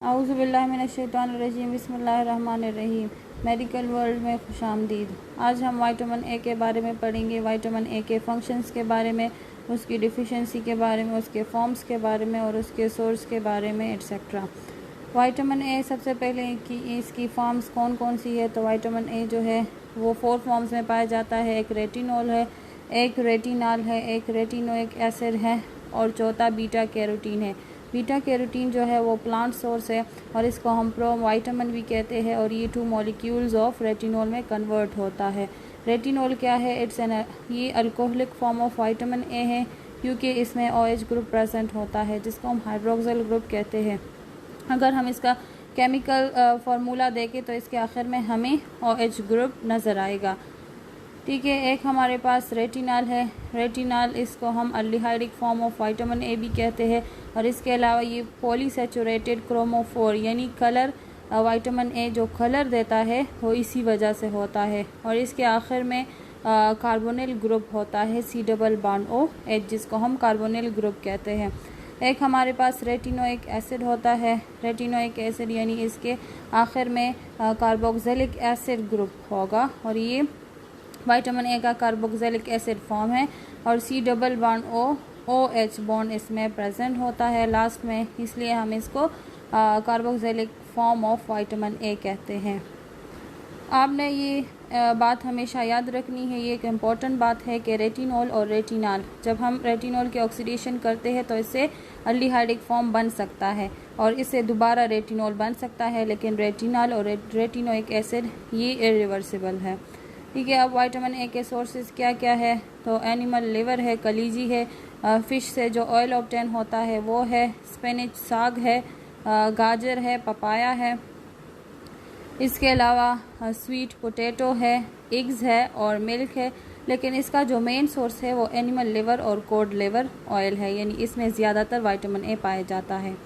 औज़ुबिल्लाहिमिनश्शैतानिर्रजीम बिस्मिल्लाहिर्रहमानिर्रहीम। Medical world में खुशामदीद। आज हम विटामिन ए के बारे में पढ़ेंगे, विटामिन ए के फंक्शंस के बारे में, उसकी डिफिशिएंसी के बारे में, उसके फॉर्म्स के बारे में और उसके सोर्स के बारे में एट्सेट्रा। विटामिन ए सबसे पहले कि इसकी फॉर्म्स कौन कौन सी है, तो विटामिन ए जो है वो 4 फॉर्म्स में पाया जाता है। एक रेटिनॉल है, एक रेटिनॉल है, एक रेटिनोइक एसिड है और चौथा बीटा कैरोटीन है। बीटा कैरोटीन जो है वो प्लांट सोर्स है और इसको हम प्रोविटामिन भी कहते हैं और ये 2 मॉलिक्यूल्स ऑफ रेटिनॉल में कन्वर्ट होता है। रेटिनॉल क्या है? ये अल्कोहलिक फॉर्म ऑफ विटामिन ए है क्योंकि इसमें OH ग्रुप प्रेजेंट होता है जिसको हम हाइड्रोक्सिल ग्रुप कहते हैं। अगर हम इसका केमिकल फार्मूला देखें तो इसके आखिर में हमें OH ग्रुप नज़र आएगा। ठीक है, एक हमारे पास रेटिनॉल है। रेटिनॉल इसको हम अल्डिहाइडिक फॉर्म ऑफ विटामिन ए भी कहते हैं और इसके अलावा ये पॉलीसैचुरेटेड क्रोमोफोर यानी कलर विटामिन ए जो कलर देता है वो इसी वजह से होता है। और इसके आखिर में कार्बोनिल ग्रुप होता है C+OH जिसको हम कार्बोनिल ग्रुप कहते हैं। एक हमारे पास रेटिनोइक एसिड होता है। रेटिनोइक एसिड यानी इसके आखिर में कार्बोक्सिलिक एसिड ग्रुप होगा और ये विटामिन ए का कार्बोक्सिलिक एसिड फॉर्म है और C+OH बॉन्ड इसमें प्रेजेंट होता है लास्ट में, इसलिए हम इसको कार्बोक्सिलिक फॉर्म ऑफ विटामिन ए कहते हैं। आपने ये बात हमेशा याद रखनी है, ये एक इम्पॉर्टेंट बात है कि रेटिनॉल और रेटिनॉल, जब हम रेटिनॉल के ऑक्सीडेशन करते हैं तो इससे अल्डिहाइडिक फॉर्म बन सकता है और इससे दोबारा रेटिनॉल बन सकता है, लेकिन रेटिनॉल और रेटिनोइक एसिड ये इरिवर्सिबल है। ठीक है, अब विटामिन ए के सोर्सेज क्या क्या है, तो एनिमल लिवर है, कलीजी है, फ़िश से जो ऑयल ऑब्टेन होता है वो है, स्पिनच साग है, गाजर है, पपाया है, इसके अलावा स्वीट पोटैटो है, एग्स है और मिल्क है। लेकिन इसका जो मेन सोर्स है वो एनिमल लिवर और कोड लिवर ऑयल है, यानी इसमें ज़्यादातर विटामिन ए पाया जाता है।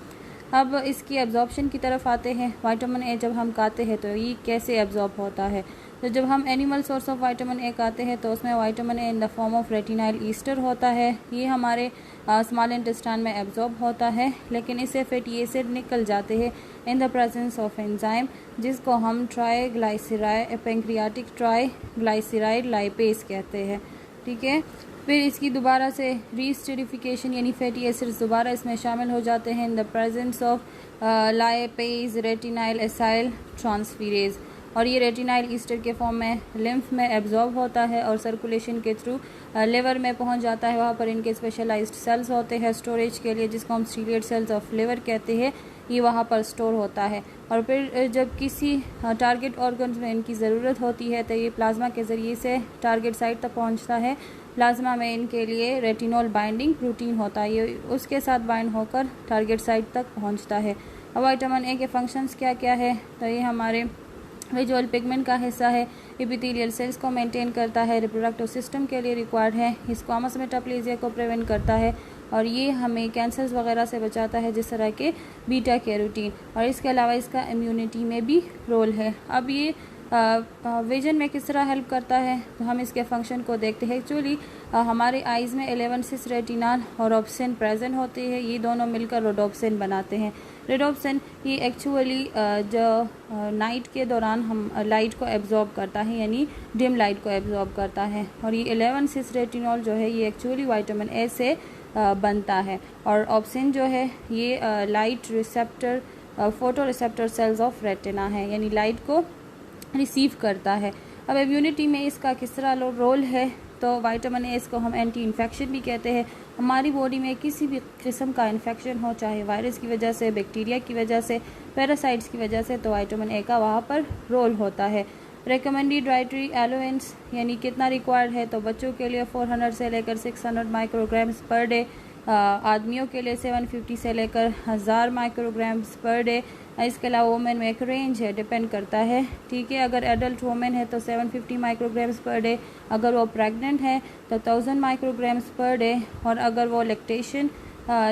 अब इसकी एब्जॉर्प्शन की तरफ आते हैं। विटामिन ए जब हम खाते हैं तो ये कैसे एब्जॉर्ब होता है, तो जब हम animal source of vitamin A खाते हैं तो उसमें vitamin A in the form of retinyl ester होता है। ये हमारे स्मॉल इंटेस्टाइन में एब्जॉर्ब होता है, लेकिन इससे फैटी एसिड निकल जाते हैं in the presence of enzyme जिसको हम पैंक्रियाटिक ट्राईग्लाइसराइड लाइपेज कहते हैं। ठीक है, फिर इसकी दोबारा से रीस्टरिफिकेशन यानी फैटी एसिड्स दोबारा इसमें शामिल हो जाते हैं in the presence of lipase retinyl acyl transferase और ये रेटिनाइल ईस्टर के फॉर्म में लिम्फ में एब्जॉर्ब होता है और सर्कुलेशन के थ्रू लिवर में पहुंच जाता है। वहाँ पर इनके स्पेशलाइज्ड सेल्स होते हैं स्टोरेज के लिए जिसको हम सीलिएट सेल्स ऑफ लिवर कहते हैं, ये वहाँ पर स्टोर होता है। और फिर जब किसी टारगेट ऑर्गन्स में इनकी ज़रूरत होती है तो ये प्लाज्मा के ज़रिए से टारगेट साइट तक पहुँचता है। प्लाज्मा में इनके लिए रेटिनॉल बाइंडिंग प्रोटीन होता है, ये उसके साथ बाइंड होकर टारगेट साइट तक पहुँचता है। अब विटामिन ए के फंक्शंस क्या क्या है, तो ये हमारे विजुअल पिगमेंट का हिस्सा है, एपिथेलियल सेल्स को मेंटेन करता है, रिप्रोडक्टिव सिस्टम के लिए रिक्वायर्ड है, स्क्वामस मेटाप्लेजिया को प्रिवेंट करता है और ये हमें कैंसर्स वगैरह से बचाता है जिस तरह के बीटा कैरोटीन, और इसके अलावा इसका इम्यूनिटी में भी रोल है। अब ये विजन में किस तरह हेल्प करता है, तो हम इसके फंक्शन को देखते हैं। एक्चुअली हमारे आइज़ में 11 रेटिनॉल और रोडोप्सिन प्रेजेंट होते हैं, ये दोनों मिलकर रोडोप्सिन बनाते हैं। रोडोप्सिन ये एक्चुअली जो नाइट के दौरान हम लाइट को एब्जॉर्ब करता है, यानी डिम लाइट को एब्जॉर्ब करता है, और ये 11 रेटिनॉल जो है ये एक्चुअली विटामिन ए से बनता है। और ऑप्सिन जो है ये light receptor photo receptor cells of retina है, यानी लाइट को रिसीव करता है। अब इम्यूनिटी में इसका किस तरह रोल है, तो विटामिन ए इसको हम एंटी इन्फेक्शन भी कहते हैं। हमारी बॉडी में किसी भी किस्म का इन्फेक्शन हो, चाहे वायरस की वजह से, बैक्टीरिया की वजह से, पैरासाइट्स की वजह से, तो विटामिन ए का वहाँ पर रोल होता है। रिकमेंडेड डाइटरी एलोवेंस यानी कितना रिक्वायर्ड है, तो बच्चों के लिए 400 से लेकर 600 माइक्रोग्राम्स पर डे, आदमियों के लिए 750 से लेकर 1000 माइक्रोग्राम्स पर डे। इसके अलावा वोमेन में एक रेंज है, डिपेंड करता है। ठीक है, अगर एडल्ट वोमेन है तो 750 माइक्रोग्राम्स पर डे, अगर वो प्रेग्नेंट है तो 1000 माइक्रोग्राम्स पर डे, और अगर वो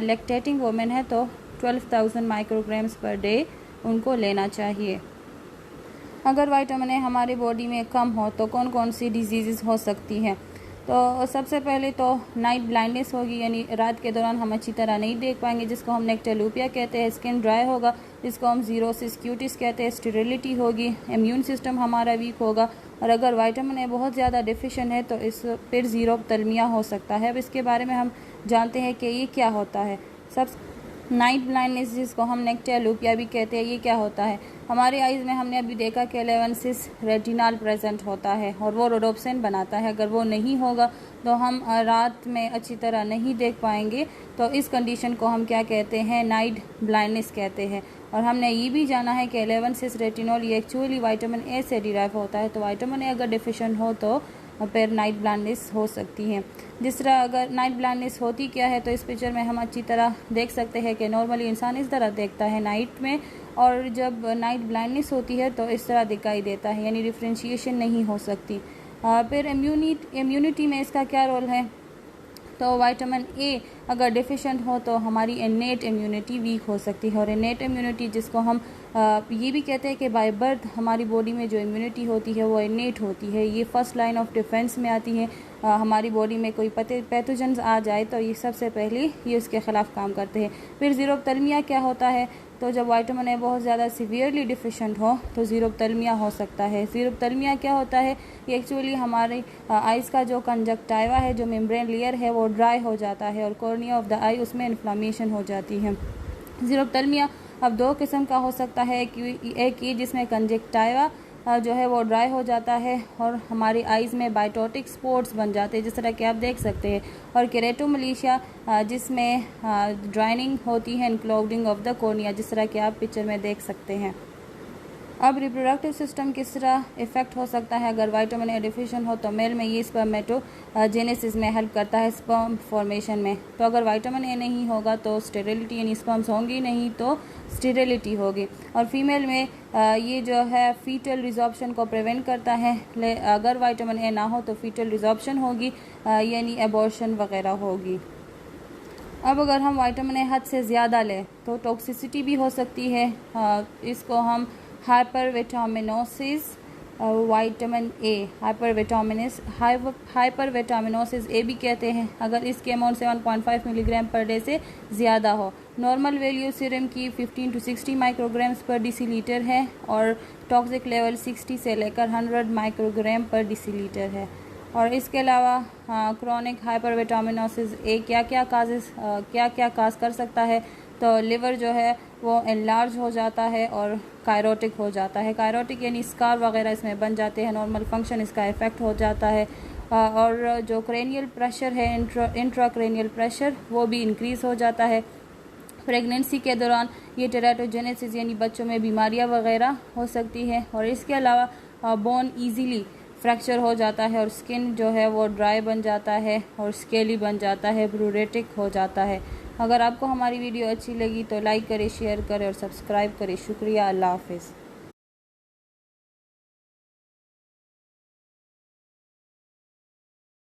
लैक्टेटिंग वोमेन है तो 12,000 माइक्रोग्राम्स पर डे उनको लेना चाहिए। अगर विटामिन ए हमारी बॉडी में कम हो तो कौन कौन सी डिजीज़ हो सकती हैं, तो तो सबसे पहले तो नाइट ब्लाइंडनेस होगी, यानी रात के दौरान हम अच्छी तरह नहीं देख पाएंगे, जिसको हम नेक्टेलूपिया कहते हैं। स्किन ड्राई होगा, जिसको हम ज़ीरोसिस क्यूटिस कहते हैं। स्टेरिलिटी होगी, इम्यून सिस्टम हमारा वीक होगा, और अगर विटामिन ए बहुत ज़्यादा डिफिशिएंट है तो इस फिर ज़ीरोप्थेल्मिया हो सकता है। अब इसके बारे में हम जानते हैं कि ये क्या होता है। सब नाइट ब्लाइंडनेस, जिसको हम नेक्टेलूपिया भी कहते हैं, ये क्या होता है। हमारे आइज़ में हमने अभी देखा कि 11 रेटिनॉल प्रेजेंट होता है और वो रोडोप्सिन बनाता है। अगर वो नहीं होगा तो हम रात में अच्छी तरह नहीं देख पाएंगे। तो इस कंडीशन को हम क्या कहते हैं, नाइट ब्लाइंडनेस कहते हैं। और हमने ये भी जाना है कि 11 रेटिनॉल ये एक्चुअली विटामिन ए से डिराइव होता है। तो विटामिन ए अगर डिफिशिएंट हो तो फिर नाइट ब्लाइंडनेस हो सकती है। जिस तरह अगर नाइट ब्लाइंडनेस होती क्या है, तो इस पिक्चर में हम अच्छी तरह देख सकते हैं कि नॉर्मली इंसान इस तरह देखता है नाइट में, और जब नाइट ब्लाइंडनेस होती है तो इस तरह दिखाई देता है, यानी डिफ्रेंशिएशन नहीं हो सकती। फिर इम्यूनिटी में इसका क्या रोल है, तो विटामिन ए अगर डिफिशिएंट हो तो हमारी इनेट इम्यूनिटी वीक हो सकती है। और इनेट इम्यूनिटी, जिसको हम ये भी कहते हैं कि बाय बर्थ हमारी बॉडी में जो इम्यूनिटी होती है वो इनेट होती है, ये फर्स्ट लाइन ऑफ डिफेंस में आती है। हमारी बॉडी में कोई पैथोजेंस आ जाए तो ये सबसे पहले ये उसके ख़िलाफ़ काम करते हैं। फिर ज़ीरोप्थेल्मिया क्या होता है, तो जब विटामिन ए बहुत ज़्यादा सीवियरली डिफिशिएंट हो तो ज़ीरोप्थेल्मिया हो सकता है। ज़ीरोप्थेल्मिया क्या होता है, ये एक्चुअली हमारे आइज़ का जो कंजक्टाइवा है, जो मेम्ब्रेन लेयर है, वो ड्राई हो जाता है और कॉर्निया ऑफ द आई उसमें इन्फ्लामेशन हो जाती है। ज़ीरोप्थेल्मिया अब दो किस्म का हो सकता है, एक ये जिसमें कंजक्टाइवा जो है वो ड्राई हो जाता है और हमारी आइज़ में बाइटोटिक स्पॉट्स बन जाते हैं, जिस तरह कि आप देख सकते हैं। और केरेटोमलेशिया जिसमें ड्राइनिंग होती है and clouding of the cornea, जिस तरह कि आप पिक्चर में देख सकते हैं। अब रिप्रोडक्टिव सिस्टम किस तरह इफेक्ट हो सकता है अगर विटामिन ए डिफिशिएंट हो, तो मेल में ये स्पर्मेटोजेनेसिस में हेल्प करता है, स्पर्म फॉर्मेशन में। तो अगर विटामिन ए नहीं होगा तो स्टेरिलिटी, यानी स्पर्म्स होंगी नहीं तो स्टेरिलिटी होगी। और फीमेल में ये जो है फीटल रिजॉर्प्शन को प्रिवेंट करता है। अगर विटामिन ए ना हो तो फीटल रिजॉर्प्शन होगी, यानी एबॉर्शन वगैरह होगी। अब अगर हम विटामिन ए हद से ज़्यादा लें तो टॉक्सिसिटी भी हो सकती है। इसको हम हाइपरविटामिनोसिस विटामिन ए, हाइपरविटामिनोसिस ए भी कहते हैं, अगर इसके अमाउंट 7.5 मिलीग्राम पर डे से ज़्यादा हो। नॉर्मल वैल्यू सीरम की 15 to 60 माइक्रोग्राम्स पर डिसीलीटर है और टॉक्सिक लेवल 60 से लेकर 100 माइक्रोग्राम पर डिसीलीटर है। और इसके अलावा क्रोनिक हाइपरविटामिनोसिस ए क्या क्या काज कर सकता है, तो लिवर जो है वो एनलार्ज हो जाता है और कायरोटिक हो जाता है। कायरोटिक यानी स्कार वगैरह इसमें बन जाते हैं, नॉर्मल फंक्शन इसका इफेक्ट हो जाता है। और जो क्रेनियल प्रेशर है, इंट्राक्रेनियल प्रेशर, वो भी इंक्रीज़ हो जाता है। प्रेगनेंसी के दौरान ये टेराटोजेनेसिस यानी बच्चों में बीमारियां वगैरह हो सकती है। और इसके अलावा बोन ईजीली फ्रैक्चर हो जाता है और स्किन जो है वो ड्राई बन जाता है और स्केली बन जाता है, प्रूरेटिक हो जाता है। अगर आपको हमारी वीडियो अच्छी लगी तो लाइक करें, शेयर करें और सब्सक्राइब करें। शुक्रिया, अल्लाह हाफिज़।